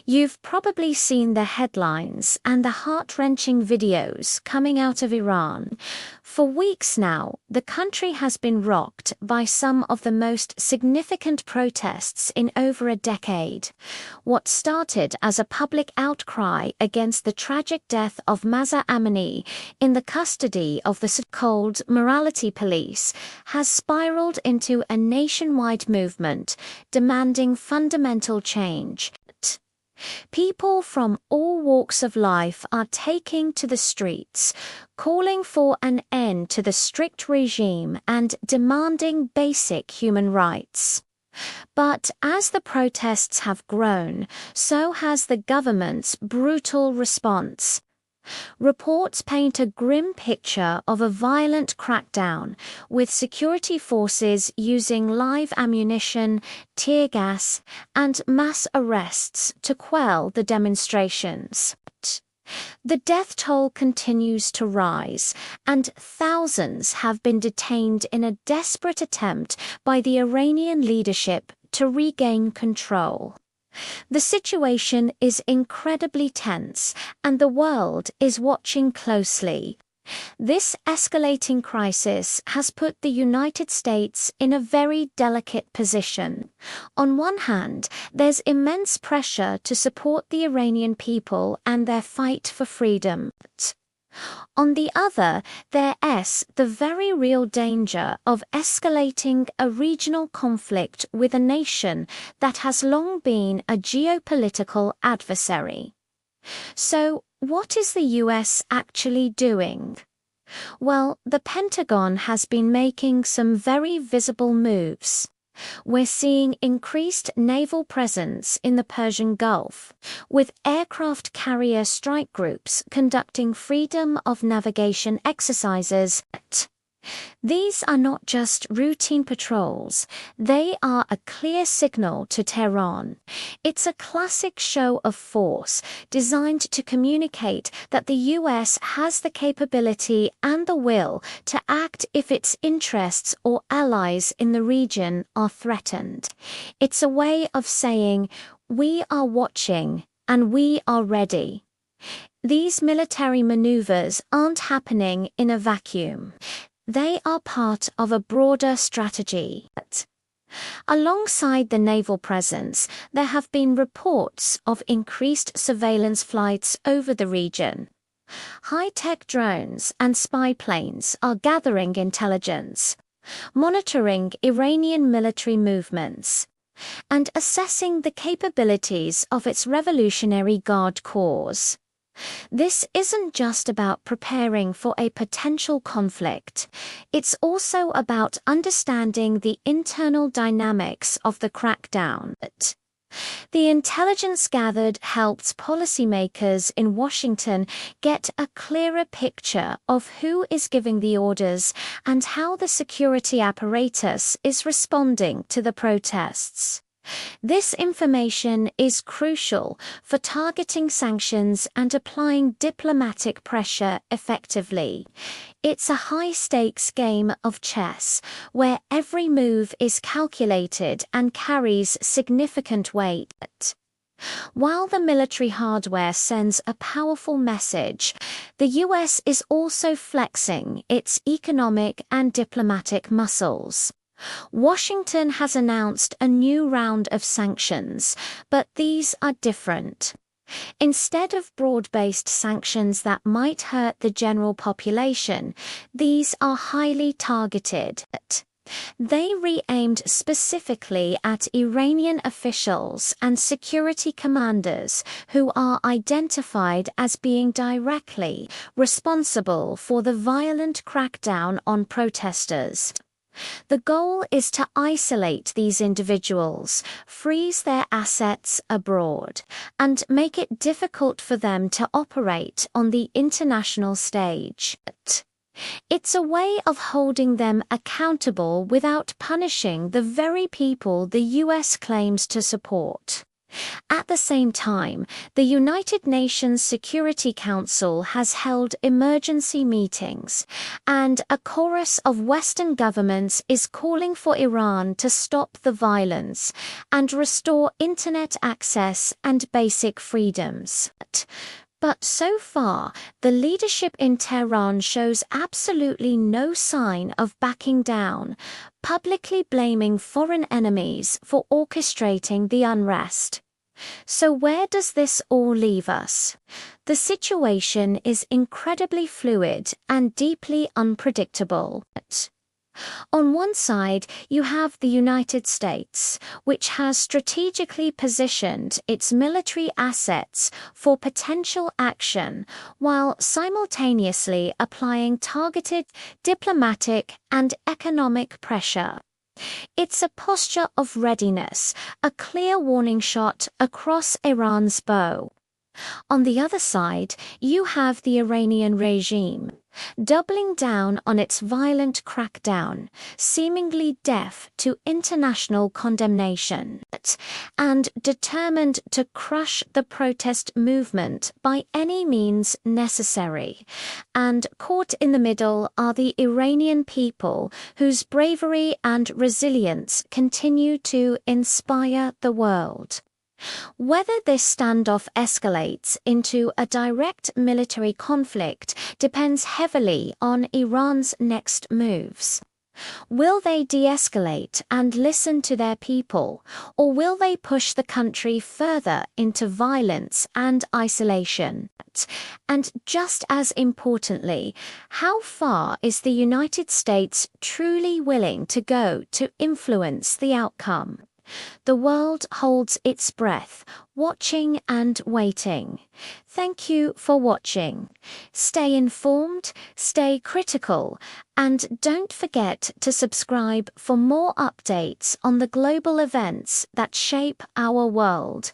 You've probably seen the headlines and the heart-wrenching videos coming out of Iran. For weeks now, the country has been rocked by some of the most significant protests in over a decade. What started as a public outcry against the tragic death of Mahsa Amini in the custody of the so-called morality police has spiraled into a nationwide movement demanding fundamental change. People from all walks of life are taking to the streets, calling for an end to the strict regime and demanding basic human rights. But as the protests have grown, so has the government's brutal response. Reports paint a grim picture of a violent crackdown, with security forces using live ammunition, tear gas, and mass arrests to quell the demonstrations. The death toll continues to rise, and thousands have been detained in a desperate attempt by the Iranian leadership to regain control. The situation is incredibly tense, and the world is watching closely. This escalating crisis has put the United States in a very delicate position. On one hand, there's immense pressure to support the Iranian people and their fight for freedom. On the other, there's the very real danger of escalating a regional conflict with a nation that has long been a geopolitical adversary. So, what is the US actually doing? Well, the Pentagon has been making some very visible moves. We're seeing increased naval presence in the Persian Gulf, with aircraft carrier strike groups conducting freedom of navigation exercises. These are not just routine patrols, they are a clear signal to Tehran. It's a classic show of force designed to communicate that the US has the capability and the will to act if its interests or allies in the region are threatened. It's a way of saying, we are watching and we are ready. These military maneuvers aren't happening in a vacuum. They are part of a broader strategy. Alongside the naval presence, there have been reports of increased surveillance flights over the region. High-tech drones and spy planes are gathering intelligence, monitoring Iranian military movements, and assessing the capabilities of its Revolutionary Guard Corps. This isn't just about preparing for a potential conflict. It's also about understanding the internal dynamics of the crackdown. The intelligence gathered helped policymakers in Washington get a clearer picture of who is giving the orders and how the security apparatus is responding to the protests. This information is crucial for targeting sanctions and applying diplomatic pressure effectively. It's a high-stakes game of chess, where every move is calculated and carries significant weight. While the military hardware sends a powerful message, the US is also flexing its economic and diplomatic muscles. Washington has announced a new round of sanctions, but these are different. Instead of broad-based sanctions that might hurt the general population, these are highly targeted. They re-aimed specifically at Iranian officials and security commanders who are identified as being directly responsible for the violent crackdown on protesters. The goal is to isolate these individuals, freeze their assets abroad, and make it difficult for them to operate on the international stage. It's a way of holding them accountable without punishing the very people the US claims to support. At the same time, the United Nations Security Council has held emergency meetings, and a chorus of Western governments is calling for Iran to stop the violence and restore internet access and basic freedoms. But so far, the leadership in Tehran shows absolutely no sign of backing down, publicly blaming foreign enemies for orchestrating the unrest. So where does this all leave us? The situation is incredibly fluid and deeply unpredictable. On one side, you have the United States, which has strategically positioned its military assets for potential action, while simultaneously applying targeted diplomatic and economic pressure. It's a posture of readiness, a clear warning shot across Iran's bow. On the other side, you have the Iranian regime, doubling down on its violent crackdown, seemingly deaf to international condemnation, and determined to crush the protest movement by any means necessary. And caught in the middle are the Iranian people, whose bravery and resilience continue to inspire the world. Whether this standoff escalates into a direct military conflict depends heavily on Iran's next moves. Will they de-escalate and listen to their people, or will they push the country further into violence and isolation? And just as importantly, how far is the United States truly willing to go to influence the outcome? The world holds its breath, watching and waiting. Thank you for watching. Stay informed, stay critical, and don't forget to subscribe for more updates on the global events that shape our world.